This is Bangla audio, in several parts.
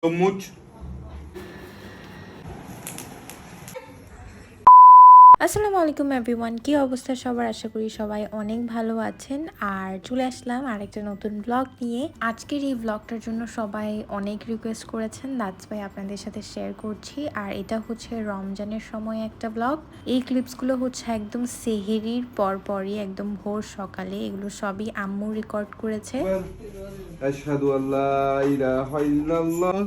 mucho. আসসালামু আলাইকুম এভরিওয়ান, কি অবস্থা সবার? আশা করি সবাই অনেক ভালো আছেন। আর চলে আসলাম আরেকটা নতুন ব্লগ নিয়ে। আজকের এই ব্লগটার জন্য সবাই অনেক রিকোয়েস্ট করেছেন, দ্যাটস ওয়াই আপনাদের সাথে শেয়ার করছি। আর এটা হচ্ছে রমজানের সময় একটা ব্লগ। এই ক্লিপসগুলো হচ্ছে একদম সেহেরির পরপরই, একদম ভোর সকালে। এগুলো সবই আম্মু রেকর্ড করেছে। আশহাদু আল্লা ইলাহা ইল্লাল্লাহ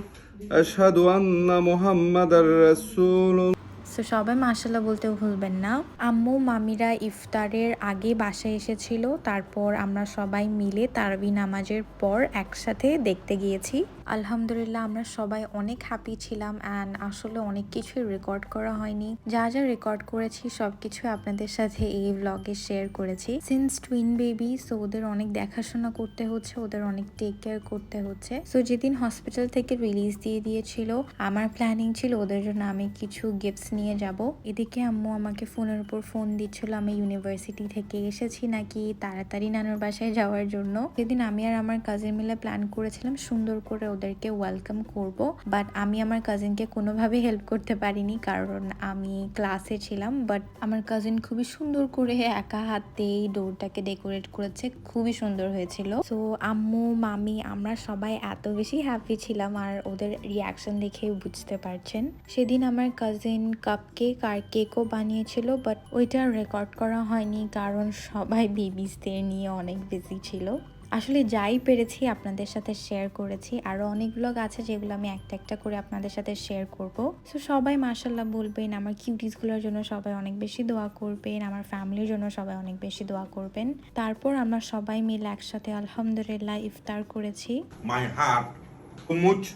আশহাদু আন্না মুহাম্মাদার রাসূলুল্লাহ। সো সবাই মাশাল্লাহ বলতে ভুলবেন না। আম্মু মামিরা ইফতারের আগে বাসায় এসেছিল, তারপর আমরা সবাই মিলে তারাবি নামাজের পর একসাথে দেখতে গিয়েছি। আলহামদুলিল্লাহ আমরা সবাই অনেক হ্যাপি ছিলাম। অ্যান্ড আসলে অনেক কিছুই রেকর্ড করা হয়নি, যা যা রেকর্ড করেছি সব কিছু আপনাদের সাথে এই ব্লগে শেয়ার করেছি। সিন্স টুইন বেবি, সো ওদের অনেক দেখাশোনা করতে হচ্ছে, ওদের অনেক টেক কেয়ার করতে হচ্ছে। সো যেদিন হসপিটাল থেকে রিলিজ দিয়ে দিয়েছিল, আমার প্ল্যানিং ছিল ওদের জন্য আমি কিছু গিফটস নিয়ে যাব। এদিকে আম্মু আমাকে ফোনের উপর ফোন দিচ্ছিল আমি ইউনিভার্সিটি থেকে এসেছি নাকি তাড়াতাড়ি নানুর বাসায় যাওয়ার জন্য। সেদিন আমি আর আমার কাজিন মিলে প্ল্যান করেছিলাম সুন্দর করে ওদেরকে ওয়েলকাম করব, বাট আমি আমার কাজিনকে কোনোভাবে হেল্প করতে পারিনি কারণ আমি ক্লাসে ছিলাম। বাট আমার কাজিন খুবই সুন্দর করে একা হাতেই ডোরটাকে ডেকোরেট করেছে, খুবই সুন্দর হয়েছিল। সো আম্মু মামি আমরা সবাই এত বেশি হ্যাপি ছিলাম, আর ওদের রিয়াকশন দেখে বুঝতে পারছেন। সেদিন আমার কাজিন কাপ কেক আর কেকও বানিয়েছিল, বাট ওইটা রেকর্ড করা হয়নি কারণ সবাই বেবিসদের নিয়ে অনেক বিজি ছিল। আসলে যাই পেরেছি আপনাদের সাথে শেয়ার করেছি, আরও অনেক ব্লগ আছে যেগুলো আমি একটা একটা করে আপনাদের সাথে শেয়ার করব। সো সবাই মাশাল্লাহ বলবেন, আমার কিউটিসগুলোর জন্য সবাই অনেক বেশি দোয়া করবেন, আমার ফ্যামিলির জন্য সবাই অনেক বেশি দোয়া করবেন। তারপর আমরা সবাই মিলে একসাথে আলহামদুলিল্লাহ ইফতার করেছি। My heart mucho.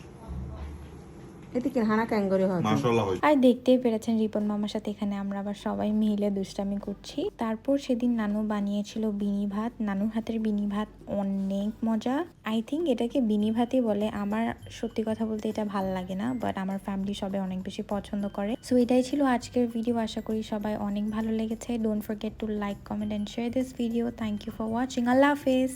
এদিকে হানা ক্যাঙ্গরি হবে। মাশাআল্লাহ। আর দেখতেই পেরেছেন রিপন মামার সাথে এখানে আমরা আবার সবাই মিলে দুষ্টামি করছি। তারপর সেদিন নানু বানিয়েছিল বিনি ভাত। নানুর হাতের বিনি ভাত অনেক মজা। আই থিঙ্ক এটাকে বিনি ভাতই বলে। আমার সত্যি কথা বলতে এটা ভাল লাগে না, বাট আমার ফ্যামিলি সবাই অনেক বেশি পছন্দ করে। সো এটাই ছিল আজকের ভিডিও। আশা করি সবাই অনেক ভালো লেগেছে। Don't forget to like, comment and share this video. Thank you for watching. আল্লাহ হাফেজ।